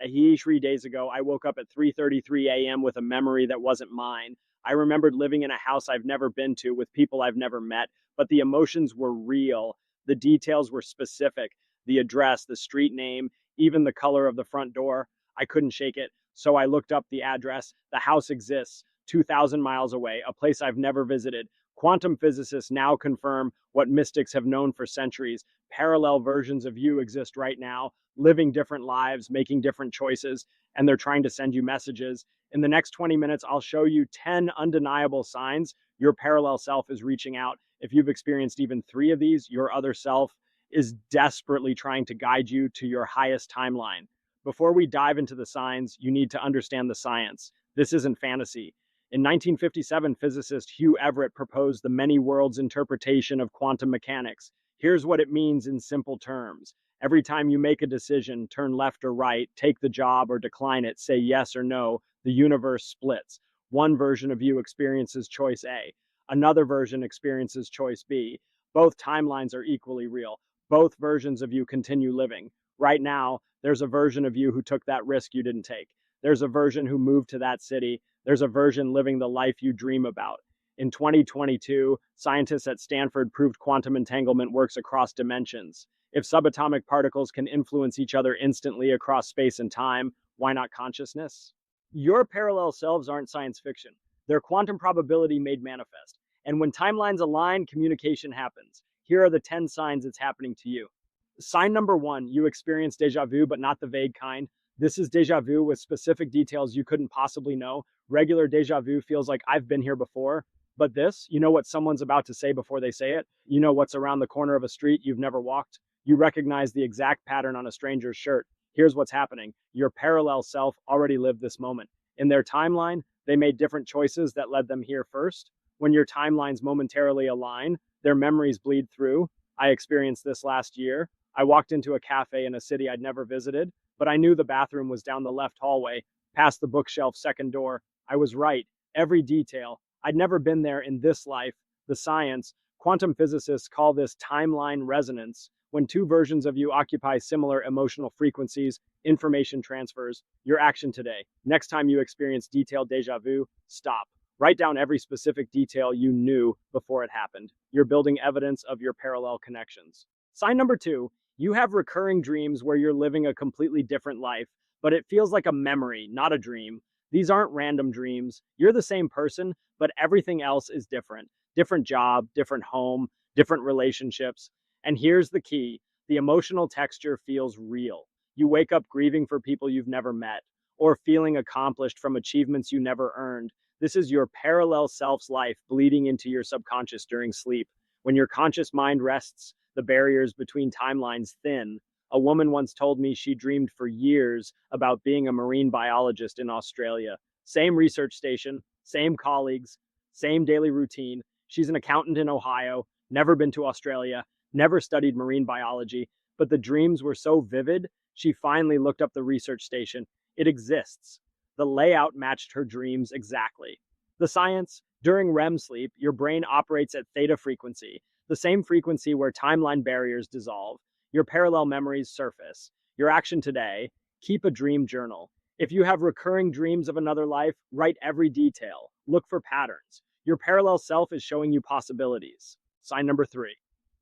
3 days ago, I woke up at 3:33 a.m. with a memory that wasn't mine. I remembered living in a house I've never been to with people I've never met, but the emotions were real. The details were specific. The address, the street name, even the color of the front door. I couldn't shake it. So I looked up the address. The house exists, 2,000 miles away, a place I've never visited. Quantum physicists now confirm what mystics have known for centuries. Parallel versions of you exist right now, living different lives, making different choices, and they're trying to send you messages. In the next 20 minutes, I'll show you 10 undeniable signs your parallel self is reaching out. If you've experienced even 3 of these, your other self is desperately trying to guide you to your highest timeline. Before we dive into the signs, you need to understand the science. This isn't fantasy. In 1957, physicist Hugh Everett proposed the many worlds interpretation of quantum mechanics. Here's what it means in simple terms. Every time you make a decision, turn left or right, take the job or decline it, say yes or no, the universe splits. One version of you experiences choice A. Another version experiences choice B. Both timelines are equally real. Both versions of you continue living. Right now, there's a version of you who took that risk you didn't take. There's a version who moved to that city. There's a version living the life you dream about. In 2022, scientists at Stanford proved quantum entanglement works across dimensions. If subatomic particles can influence each other instantly across space and time, why not consciousness? Your parallel selves aren't science fiction. They're quantum probability made manifest. And when timelines align, communication happens. Here are the 10 signs it's happening to you. Sign number 1, you experience deja vu, but not the vague kind. This is deja vu with specific details you couldn't possibly know. Regular deja vu feels like I've been here before. But this, you know what someone's about to say before they say it. You know what's around the corner of a street you've never walked. You recognize the exact pattern on a stranger's shirt. Here's what's happening. Your parallel self already lived this moment. In their timeline, they made different choices that led them here first. When your timelines momentarily align, their memories bleed through. I experienced this last year. I walked into a cafe in a city I'd never visited, but I knew the bathroom was down the left hallway, past the bookshelf second door. I was right. Every detail. I'd never been there in this life. The science, quantum physicists call this timeline resonance. When 2 versions of you occupy similar emotional frequencies, information transfers. Your action today. Next time you experience detailed deja vu, stop. Write down every specific detail you knew before it happened. You're building evidence of your parallel connections. Sign number 2, you have recurring dreams where you're living a completely different life, but it feels like a memory, not a dream. These aren't random dreams. You're the same person, but everything else is different. Different job, different home, different relationships. And here's the key, the emotional texture feels real. You wake up grieving for people you've never met, or feeling accomplished from achievements you never earned. This is your parallel self's life bleeding into your subconscious during sleep. When your conscious mind rests, the barriers between timelines thin. A woman once told me she dreamed for years about being a marine biologist in Australia. Same research station, same colleagues, same daily routine. She's an accountant in Ohio, never been to Australia, never studied marine biology, but the dreams were so vivid, she finally looked up the research station. It exists. The layout matched her dreams exactly. The science, during REM sleep, your brain operates at theta frequency, the same frequency where timeline barriers dissolve. Your parallel memories surface. Your action today, keep a dream journal. If you have recurring dreams of another life, write every detail. Look for patterns. Your parallel self is showing you possibilities. Sign number 3,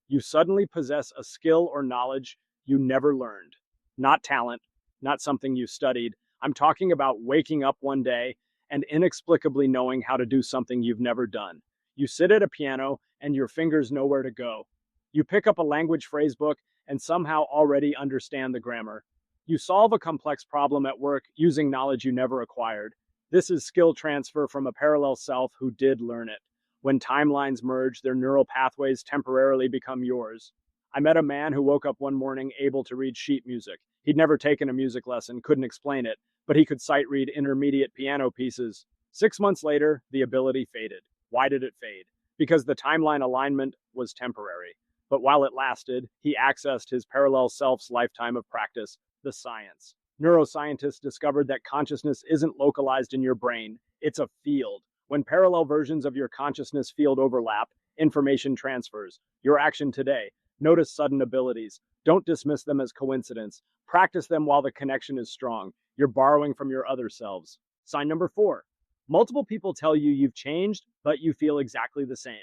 you suddenly possess a skill or knowledge you never learned. Not talent, not something you studied. I'm talking about waking up one day and inexplicably knowing how to do something you've never done. You sit at a piano and your fingers know where to go. You pick up a language phrase book and somehow already understand the grammar. You solve a complex problem at work using knowledge you never acquired. This is skill transfer from a parallel self who did learn it. When timelines merge, their neural pathways temporarily become yours. I met a man who woke up one morning able to read sheet music. He'd never taken a music lesson, couldn't explain it, but he could sight read intermediate piano pieces. 6 months later, the ability faded. Why did it fade? Because the timeline alignment was temporary. But while it lasted, he accessed his parallel self's lifetime of practice, the science. Neuroscientists discovered that consciousness isn't localized in your brain, it's a field. When parallel versions of your consciousness field overlap, information transfers. Your action today. Notice sudden abilities. Don't dismiss them as coincidence. Practice them while the connection is strong. You're borrowing from your other selves. Sign number 4. Multiple people tell you you've changed, but you feel exactly the same.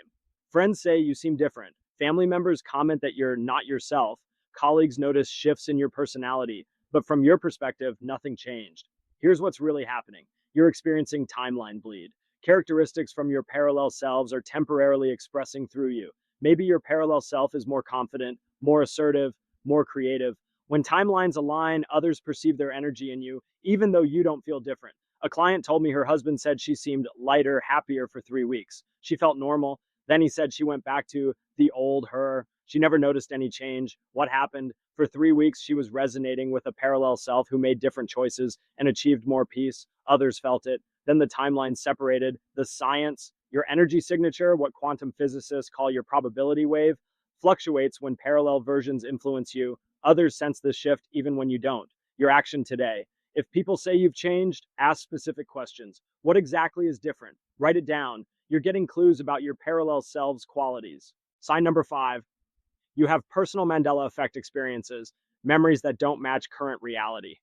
Friends say you seem different. Family members comment that you're not yourself. Colleagues notice shifts in your personality. But from your perspective, nothing changed. Here's what's really happening. You're experiencing timeline bleed. Characteristics from your parallel selves are temporarily expressing through you. Maybe your parallel self is more confident, more assertive, more creative. When timelines align, others perceive their energy in you, even though you don't feel different. A client told me her husband said she seemed lighter, happier for 3 weeks. She felt normal. Then he said she went back to the old her. She never noticed any change. What happened? For 3 weeks, she was resonating with a parallel self who made different choices and achieved more peace. Others felt it. Then the timeline separated. The science, your energy signature, what quantum physicists call your probability wave, fluctuates when parallel versions influence you. Others sense this shift even when you don't. Your action today. If people say you've changed, ask specific questions. What exactly is different? Write it down. You're getting clues about your parallel selves' qualities. Sign number 5. You have personal Mandela effect experiences, memories that don't match current reality.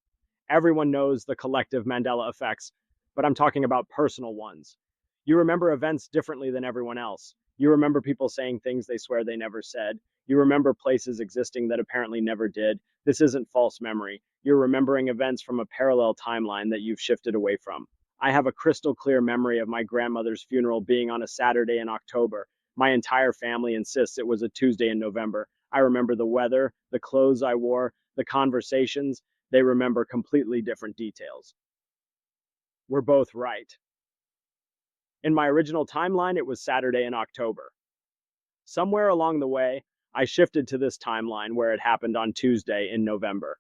Everyone knows the collective Mandela effects, but I'm talking about personal ones. You remember events differently than everyone else. You remember people saying things they swear they never said. You remember places existing that apparently never did. This isn't false memory. You're remembering events from a parallel timeline that you've shifted away from. I have a crystal clear memory of my grandmother's funeral being on a Saturday in October. My entire family insists it was a Tuesday in November. I remember the weather, the clothes I wore, the conversations. They remember completely different details. We're both right. In my original timeline, it was Saturday in October. Somewhere along the way, I shifted to this timeline where it happened on Tuesday in November.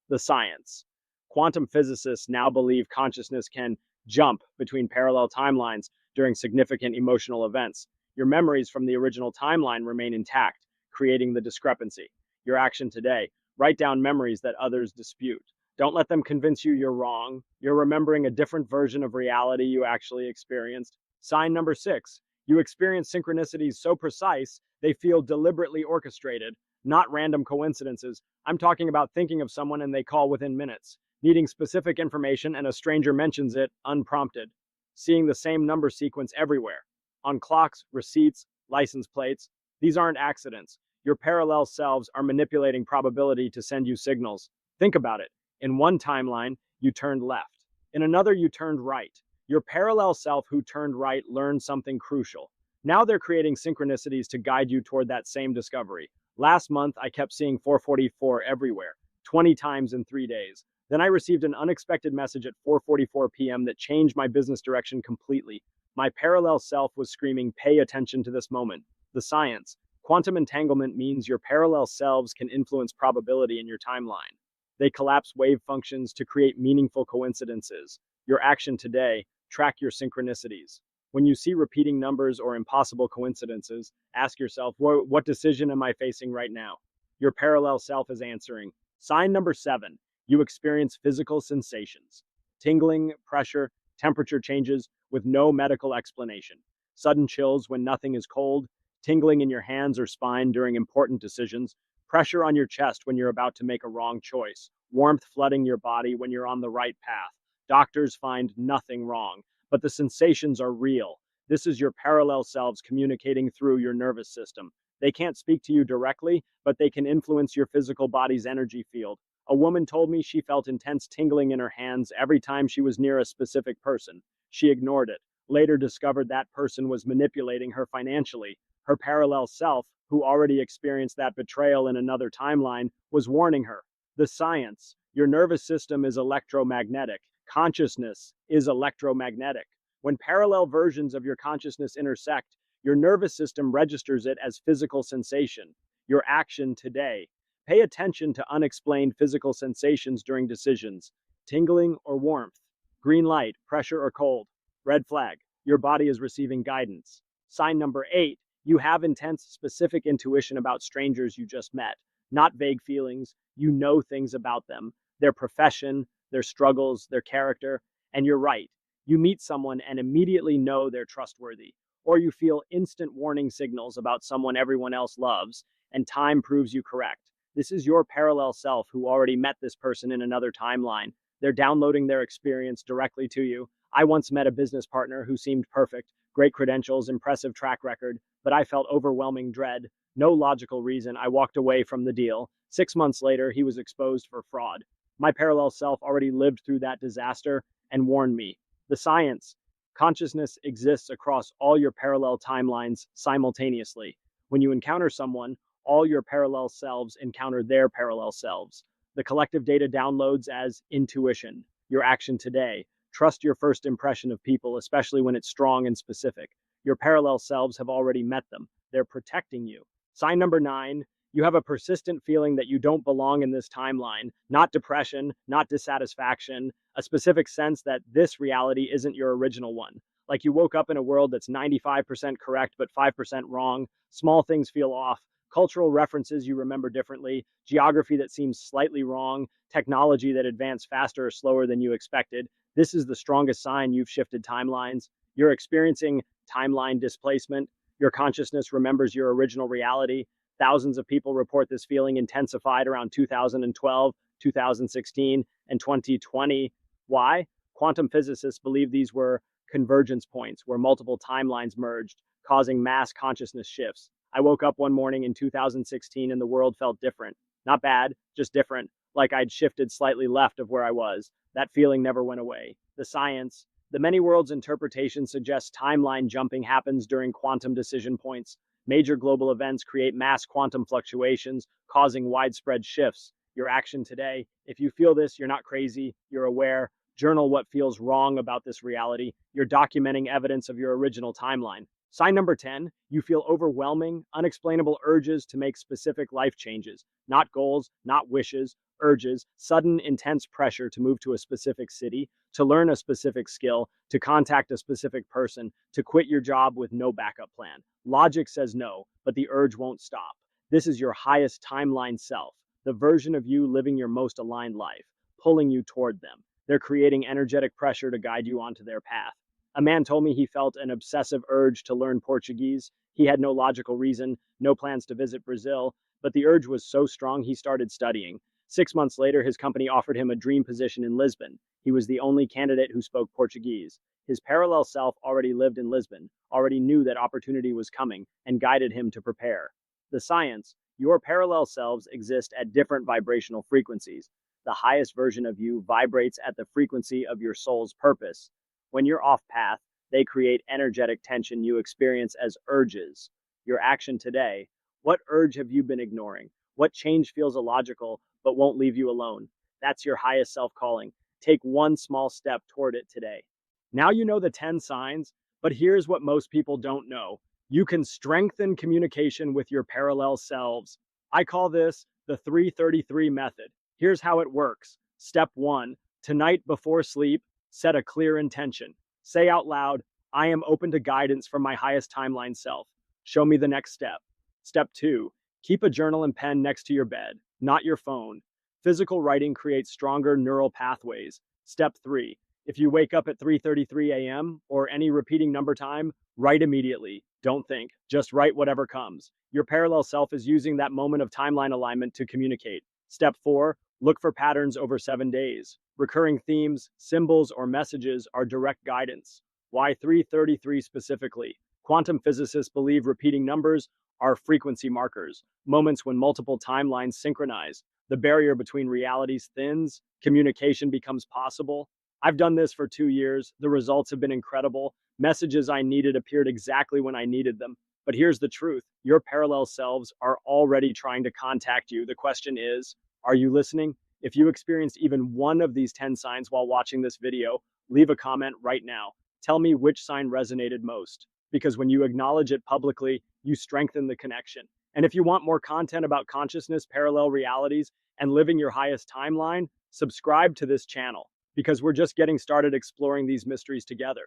The science. Quantum physicists now believe consciousness can jump between parallel timelines during significant emotional events. Your memories from the original timeline remain intact, creating the discrepancy. Your action today. Write down memories that others dispute. Don't let them convince you you're wrong. You're remembering a different version of reality you actually experienced. Sign number 6. You experience synchronicities so precise, they feel deliberately orchestrated, not random coincidences. I'm talking about thinking of someone and they call within minutes, needing specific information and a stranger mentions it unprompted, seeing the same number sequence everywhere, on clocks, receipts, license plates. These aren't accidents. Your parallel selves are manipulating probability to send you signals. Think about it. In one timeline, you turned left. In another, you turned right. Your parallel self who turned right learned something crucial. Now they're creating synchronicities to guide you toward that same discovery. Last month, I kept seeing 444 everywhere, 20 times in 3 days. Then I received an unexpected message at 4:44 p.m. that changed my business direction completely. My parallel self was screaming, "Pay attention to this moment." The science. Quantum entanglement means your parallel selves can influence probability in your timeline. They collapse wave functions to create meaningful coincidences. Your action today. Track your synchronicities. When you see repeating numbers or impossible coincidences, ask yourself, what decision am I facing right now? Your parallel self is answering. Sign number 7. You experience physical sensations. Tingling, pressure, temperature changes with no medical explanation. Sudden chills when nothing is cold. Tingling in your hands or spine during important decisions. Pressure on your chest when you're about to make a wrong choice. Warmth flooding your body when you're on the right path. Doctors find nothing wrong, but the sensations are real. This is your parallel selves communicating through your nervous system. They can't speak to you directly, but they can influence your physical body's energy field. A woman told me she felt intense tingling in her hands every time she was near a specific person. She ignored it. Later discovered that person was manipulating her financially. Her parallel self, who already experienced that betrayal in another timeline, was warning her. The science. Your nervous system is electromagnetic. Consciousness is electromagnetic. When parallel versions of your consciousness intersect, your nervous system registers it as physical sensation. Your action today. Pay attention to unexplained physical sensations during decisions. Tingling or warmth. Green light, pressure or cold. Red flag. Your body is receiving guidance. Sign number 8. You have intense, specific intuition about strangers you just met. Not vague feelings. You know things about them, their profession, their struggles, their character, and you're right. You meet someone and immediately know they're trustworthy. or you feel instant warning signals about someone everyone else loves, and time proves you correct. This is your parallel self who already met this person in another timeline. They're downloading their experience directly to you. I once met a business partner who seemed perfect, great credentials, impressive track record, but I felt overwhelming dread. No logical reason, I walked away from the deal. 6 months later, he was exposed for fraud. My parallel self already lived through that disaster and warned me. The science. Consciousness exists across all your parallel timelines simultaneously. When you encounter someone, all your parallel selves encounter their parallel selves. The collective data downloads as intuition, your action today. Trust your first impression of people, especially when it's strong and specific. Your parallel selves have already met them. They're protecting you. Sign number 9, you have a persistent feeling that you don't belong in this timeline, not depression, not dissatisfaction, a specific sense that this reality isn't your original one. Like you woke up in a world that's 95% correct but 5% wrong, small things feel off, cultural references you remember differently, geography that seems slightly wrong, technology that advanced faster or slower than you expected. This is the strongest sign you've shifted timelines. You're experiencing timeline displacement. Your consciousness remembers your original reality. Thousands of people report this feeling intensified around 2012, 2016, and 2020. Why? Quantum physicists believe these were convergence points where multiple timelines merged, causing mass consciousness shifts. I woke up one morning in 2016 and the world felt different. Not bad, just different, like I'd shifted slightly left of where I was. That feeling never went away. The science. The many worlds interpretation suggests timeline jumping happens during quantum decision points. Major global events create mass quantum fluctuations, causing widespread shifts. Your action today. If you feel this, you're not crazy, you're aware. Journal what feels wrong about this reality. You're documenting evidence of your original timeline. Sign number 10, you feel overwhelming, unexplainable urges to make specific life changes. Not goals, not wishes, urges, sudden, intense pressure to move to a specific city, to learn a specific skill, to contact a specific person, to quit your job with no backup plan. Logic says no, but the urge won't stop. This is your highest timeline self, the version of you living your most aligned life, pulling you toward them. They're creating energetic pressure to guide you onto their path. A man told me he felt an obsessive urge to learn Portuguese. He had no logical reason, no plans to visit Brazil, but the urge was so strong he started studying. 6 months later, his company offered him a dream position in Lisbon. He was the only candidate who spoke Portuguese. His parallel self already lived in Lisbon, already knew that opportunity was coming, and guided him to prepare. The science. Your parallel selves exist at different vibrational frequencies. The highest version of you vibrates at the frequency of your soul's purpose. When you're off path, they create energetic tension you experience as urges. Your action today. What urge have you been ignoring? What change feels illogical but won't leave you alone? That's your highest self calling. Take one small step toward it today. Now you know the 10 signs, but here's what most people don't know. You can strengthen communication with your parallel selves. I call this the 333 method. Here's how it works. Step 1. Tonight before sleep, set a clear intention. Say out loud, I am open to guidance from my highest timeline self. Show me the next step. Step 2. Keep a journal and pen next to your bed, not your phone. Physical writing creates stronger neural pathways. Step 3. If you wake up at 3:33 a.m. or any repeating number time, write immediately. Don't think, just write whatever comes. Your parallel self is using that moment of timeline alignment to communicate. Step 4. Look for patterns over 7 days. Recurring themes, symbols, or messages are direct guidance. Why 333 specifically? Quantum physicists believe repeating numbers are frequency markers, moments when multiple timelines synchronize. The barrier between realities thins, communication becomes possible. I've done this for 2 years. The results have been incredible. Messages I needed appeared exactly when I needed them. But here's the truth. Your parallel selves are already trying to contact you. The question is, are you listening? If you experienced even one of these 10 signs while watching this video, leave a comment right now. Tell me which sign resonated most. Because when you acknowledge it publicly, you strengthen the connection. And if you want more content about consciousness, parallel realities, and living your highest timeline, subscribe to this channel, because we're just getting started exploring these mysteries together.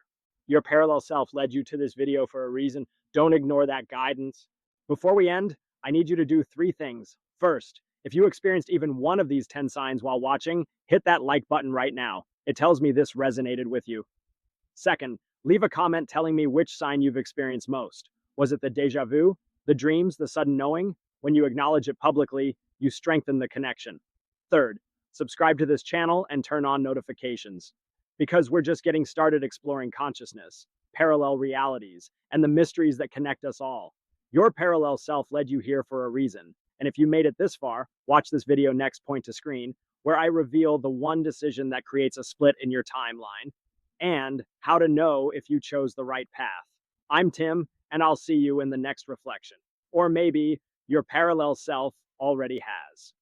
Your parallel self led you to this video for a reason. Don't ignore that guidance. Before we end, I need you to do 3 things. First, if you experienced even one of these 10 signs while watching, hit that like button right now. It tells me this resonated with you. Second, Leave a comment telling me which sign you've experienced most. Was it the deja vu, the dreams, the sudden knowing? When you acknowledge it publicly, you strengthen the connection. Third, subscribe to this channel and turn on notifications. Because we're just getting started exploring consciousness, parallel realities, and the mysteries that connect us all. Your parallel self led you here for a reason. And if you made it this far, watch this video next point to screen, where I reveal the one decision that creates a split in your timeline and how to know if you chose the right path. I'm Tim, and I'll see you in the next reflection. Or maybe your parallel self already has.